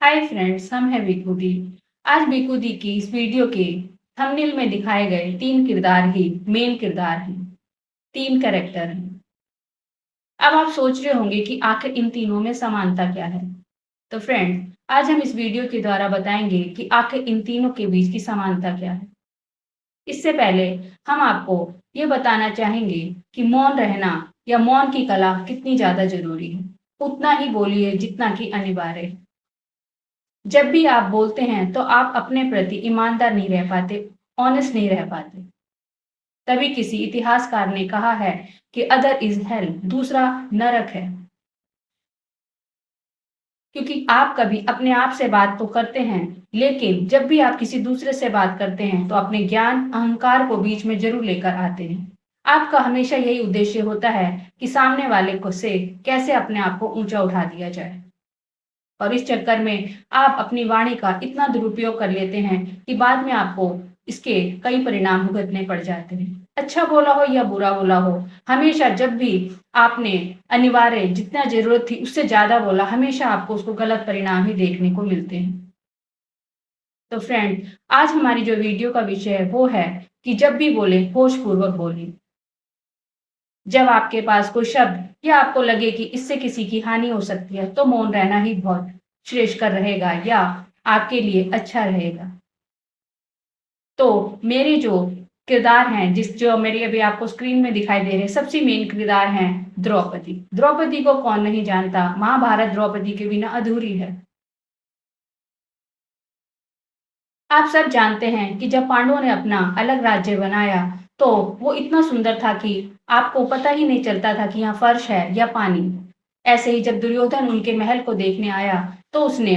Hi friends, हम हैं बिकुदी। आज बिकुदी की इस वीडियो के थंबनेल में दिखाए गए तीन किरदार ही मेन किरदार हैं, तीन कैरेक्टर हैं। अब आप सोच रहे होंगे कि आखिर इन तीनों में समानता क्या है। तो फ्रेंड्स, आज हम इस वीडियो के द्वारा बताएंगे कि आखिर इन तीनों के बीच की समानता क्या है। इससे पहले हम आपको ये बताना चाहेंगे कि मौन रहना या मौन की कला कितनी ज्यादा जरूरी है। उतना ही बोलिए जितना कि अनिवार्य है। जब भी आप बोलते हैं तो आप अपने प्रति ईमानदार नहीं रह पाते, ऑनेस्ट नहीं रह पाते। तभी किसी इतिहासकार ने कहा है कि अदर इज हेल, दूसरा नरक है। क्योंकि आप कभी अपने आप से बात तो करते हैं, लेकिन जब भी आप किसी दूसरे से बात करते हैं तो अपने ज्ञान अहंकार को बीच में जरूर लेकर आते हैं। आपका हमेशा यही उद्देश्य होता है कि सामने वाले को से कैसे अपने आप को ऊंचा उठा दिया जाए। और इस चक्कर में आप अपनी वाणी का इतना दुरुपयोग कर लेते हैं कि बाद में आपको इसके कई परिणाम भुगतने पड़ जाते हैं। अच्छा बोला हो या बुरा बोला हो, हमेशा जब भी आपने अनिवार्य जितना जरूरत थी उससे ज्यादा बोला, हमेशा आपको उसको गलत परिणाम ही देखने को मिलते हैं। तो फ्रेंड, आज हमारी जो वीडियो का विषय है वो है कि जब भी बोले होश पूर्वक बोले। जब आपके पास कोई शब्द या आपको लगे कि इससे किसी की हानि हो सकती है तो मौन रहना ही बहुत श्रेष्ठकर रहेगा या आपके लिए अच्छा रहेगा। तो मेरे जो किरदार हैं, जिस जो मेरे अभी आपको स्क्रीन में दिखाई दे रहे हैं, सबसे मेन किरदार हैं द्रौपदी। द्रौपदी को कौन नहीं जानता, महाभारत द्रौपदी के बिना अधूरी है। आप सब जानते हैं कि जब पांडवों ने अपना अलग राज्य बनाया तो वो इतना सुंदर था कि आपको पता ही नहीं चलता था कि यहाँ फर्श है या पानी। ऐसे ही जब दुर्योधन उनके महल को देखने आया तो उसने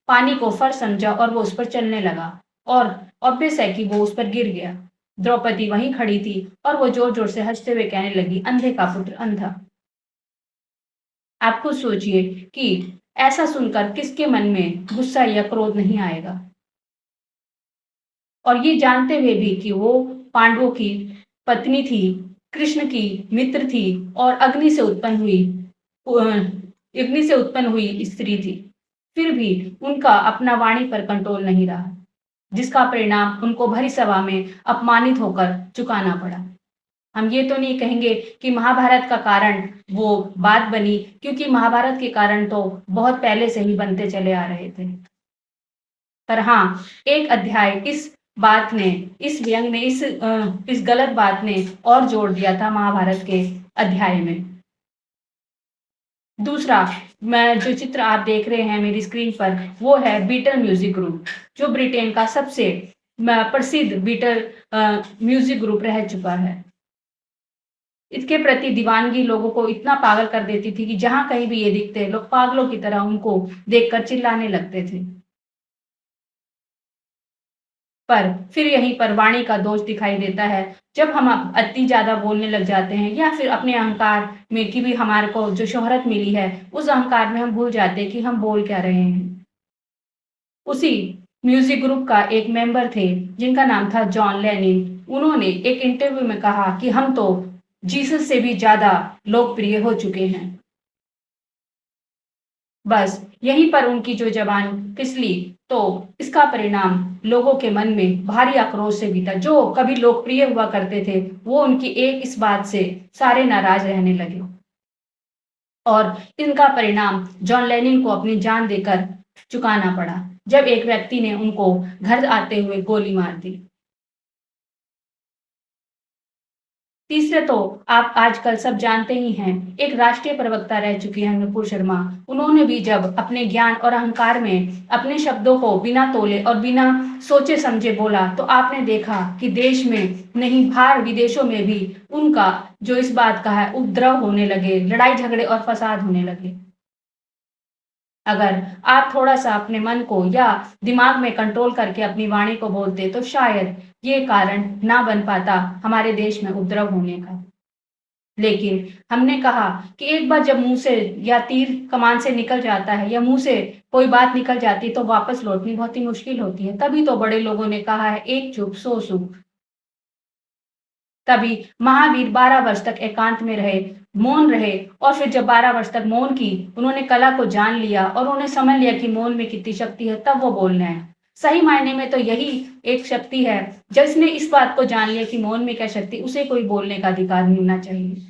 पानी को फर्श समझा और वो उस पर चलने लगा, और ऑब्वियस है कि वो उस पर गिर गया। द्रौपदी वहीं खड़ी थी और वो जोर जोर से हंसते हुए कहने लगी, अंधे का पुत्र अंधा। आप खुद सोचिए कि ऐसा सुनकर किसके मन में गुस्सा या क्रोध नहीं आएगा। और ये जानते हुए भी कि वो पांडवों की पत्नी थी, कृष्ण की मित्र थी और अग्नि से उत्पन्न हुई स्त्री थी। फिर भी उनका अपना वाणी पर कंट्रोल नहीं रहा, जिसका परिणाम उनको भरी सभा में अपमानित होकर चुकाना पड़ा। हम ये तो नहीं कहेंगे कि महाभारत का कारण वो बात बनी, क्योंकि महाभारत के कारण तो बहुत पहले से ही बनते चले आ रहे थे। पर हाँ, एक अध्याय इस बात ने, इस व्यंग ने, इस गलत बात ने और जोड़ दिया था महाभारत के अध्याय में। दूसरा, मैं जो चित्र आप देख रहे हैं मेरी स्क्रीन पर, वो है बीटल म्यूजिक ग्रुप, जो ब्रिटेन का सबसे प्रसिद्ध बीटल म्यूजिक ग्रुप रह चुका है। इसके प्रति दीवानगी लोगों को इतना पागल कर देती थी कि जहां कहीं भी ये दिखते, लोग पागलों की तरह उनको देखकर चिल्लाने लगते थे। पर फिर यहीं पर वाणी का दोष दिखाई देता है। जब हम अति ज्यादा बोलने लग जाते हैं या फिर अपने अहंकार में कि भी हमारे को जो शोहरत मिली है, उस अहंकार में हम भूल जाते हैं कि हम बोल क्या रहे हैं। उसी म्यूजिक ग्रुप का एक मेंबर थे जिनका नाम था जॉन लेनिन। उन्होंने एक इंटरव्यू में कहा कि हम तो जीसस से भी ज्यादा लोकप्रिय हो चुके हैं। बस यहीं पर उनकी जो जबान फिसली तो इसका परिणाम लोगों के मन में भारी आक्रोश से बीता। जो कभी लोकप्रिय हुआ करते थे वो उनकी एक इस बात से सारे नाराज रहने लगे, और इनका परिणाम जॉन लेनिन को अपनी जान देकर चुकाना पड़ा जब एक व्यक्ति ने उनको घर आते हुए गोली मार दी। तीसरे तो आप आजकल सब जानते ही हैं, एक राष्ट्रीय प्रवक्ता रह चुकी हैं नुपुर शर्मा। उन्होंने भी जब अपने ज्ञान और अहंकार में अपने शब्दों को बिना तोले और बिना सोचे समझे बोला तो आपने देखा कि देश में नहीं, बाहर विदेशों में भी उनका जो इस बात का है उपद्रव होने लगे, लड़ाई झगड़े और फसाद होने लगे। अगर आप थोड़ा सा अपने मन को या दिमाग में कंट्रोल करके अपनी वाणी को बोलते तो शायद ये कारण ना बन पाता हमारे देश में उपद्रव होने का। लेकिन हमने कहा कि एक बार जब मुंह से या तीर कमान से निकल जाता है या मुंह से कोई बात निकल जाती है तो वापस लौटनी बहुत ही मुश्किल होती है। तभी तो बड़े लोगों ने कहा है, एक चुप सो सुख। तभी महावीर 12 वर्ष तक एकांत में रहे, मौन रहे और फिर जब 12 वर्ष तक मौन की, उन्होंने कला को जान लिया और उन्हें समझ लिया कि मौन में कितनी शक्ति है, तब वो बोलने आए। सही मायने में तो यही एक शक्ति है। जिसने इस बात को जान लिया कि मौन में क्या शक्ति, उसे कोई बोलने का अधिकार मिलना चाहिए।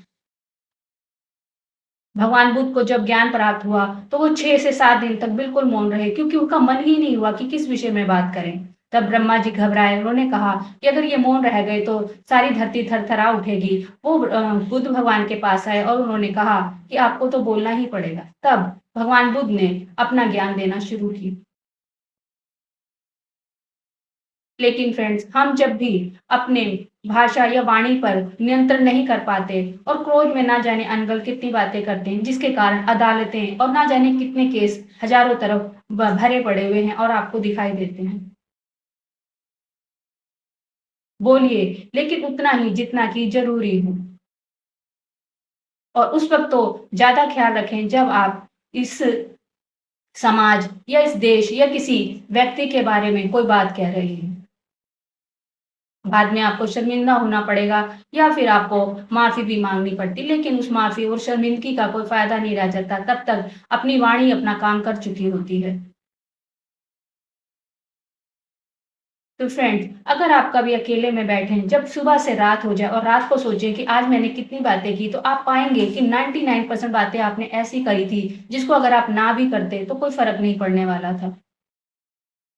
भगवान बुद्ध को जब ज्ञान प्राप्त हुआ तो वो 6 से 7 दिन तक बिल्कुल मौन रहे, क्योंकि उनका मन ही नहीं हुआ कि किस विषय में बात करें। तब ब्रह्मा जी घबराए, उन्होंने कहा कि अगर ये मौन रह गए तो सारी धरती थरथरा उठेगी। वो बुद्ध भगवान के पास आए और उन्होंने कहा कि आपको तो बोलना ही पड़ेगा। तब भगवान बुद्ध ने अपना ज्ञान देना शुरू किया। लेकिन फ्रेंड्स, हम जब भी अपने भाषा या वाणी पर नियंत्रण नहीं कर पाते और क्रोध में ना जाने अनगढ़ कितनी बातें करते हैं, जिसके कारण अदालतें और ना जाने कितने केस हजारों तरफ भरे पड़े हुए हैं और आपको दिखाई देते हैं। बोलिए, लेकिन उतना ही जितना कि जरूरी हो। और उस वक्त तो ज्यादा ख्याल रखें जब आप इस समाज या इस देश या किसी व्यक्ति के बारे में कोई बात कह रहे हैं। बाद में आपको शर्मिंदा होना पड़ेगा या फिर आपको माफ़ी भी माँगनी पड़ती, लेकिन उस माफ़ी और शर्मिंदगी का कोई फ़ायदा नहीं रह जाता, तब तक अपनी वाणी अपना काम कर चुकी होती है। तो फ्रेंड्स, अगर आप कभी अकेले में बैठें, जब सुबह से रात हो जाए और रात को सोचें कि आज मैंने कितनी बातें की, तो आप पाएँगे कि 99% बातें आपने ऐसी करी थी, जिसको अगर आप ना भी करते, तो कोई फ़र्क नहीं पड़ने वाला था।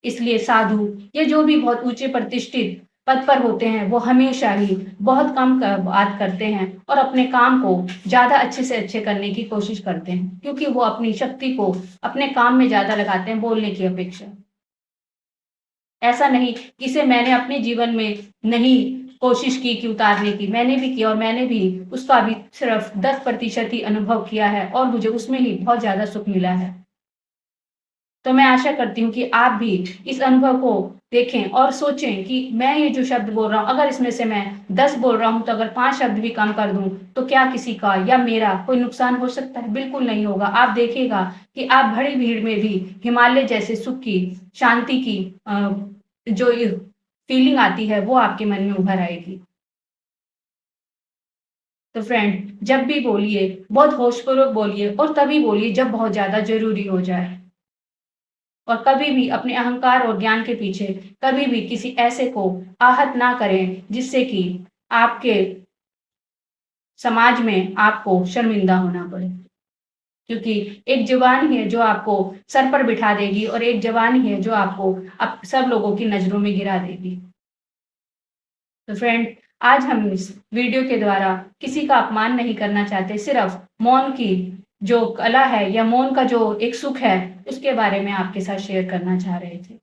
इसलिए साधु या जो भी बहुत ऊंचे प्रतिष्ठित पद पर होते हैं, वो हमेशा ही बहुत कम बात करते हैं और अपने काम को ज्यादा अच्छे से अच्छे करने की कोशिश करते हैं, क्योंकि वो अपनी शक्ति को अपने काम में ज्यादा लगाते हैं बोलने की अपेक्षा। ऐसा नहीं कि इसे मैंने अपने जीवन में नहीं कोशिश की कि उतारने की, मैंने भी की और मैंने भी उसका भी सिर्फ 10% ही अनुभव किया है और मुझे उसमें ही बहुत ज्यादा सुख मिला है। तो मैं आशा करती हूँ कि आप भी इस अनुभव को देखें और सोचें कि मैं ये जो शब्द बोल रहा हूँ, अगर इसमें से मैं 10 बोल रहा हूँ, तो अगर 5 शब्द भी कम कर दूँ, तो क्या किसी का या मेरा कोई नुकसान हो सकता है? बिल्कुल नहीं होगा। आप देखिएगा कि आप भरी भीड़ में भी हिमालय जैसे सुख की, शांति की जो ये फीलिंग आती है, वो आपके मन में उभर आएगी। तो फ्रेंड, जब भी बोलिए, बहुत होशपूर्वक बोलिए और तभी बोलिए जब बहुत ज़्यादा ज़रूरी हो जाए। और कभी भी अपने अहंकार और ज्ञान के पीछे कभी भी किसी ऐसे को आहत ना करें, जिससे कि आपके समाज में आपको शर्मिंदा होना पड़े। क्योंकि एक ज़ुबान ही है जो आपको सर पर बिठा देगी और एक ज़ुबान ही है जो आपको सब लोगों की नज़रों में गिरा देगी। तो फ्रेंड, आज हम इस वीडियो के द्वारा किसी का अपमान नहीं करना चाहते, सिर्फ मौन की जो कला है या मौन का जो एक सुख है, उसके बारे में आपके साथ शेयर करना चाह रहे थे।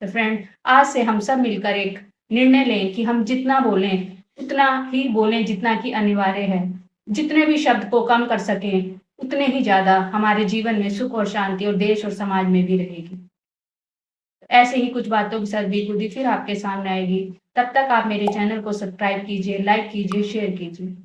तो फ्रेंड, आज से हम सब मिलकर एक निर्णय लें कि हम जितना बोलें, उतना ही बोलें जितना कि अनिवार्य है। जितने भी शब्द को कम कर सकें, उतने ही ज़्यादा हमारे जीवन में सुख और शांति और देश और समाज में भी रहेगी। ऐसे ही कुछ बातों के साथ बेखुदी फिर आपके सामने आएगी। तब तक आप मेरे चैनल को सब्सक्राइब कीजिए, लाइक कीजिए, शेयर कीजिए।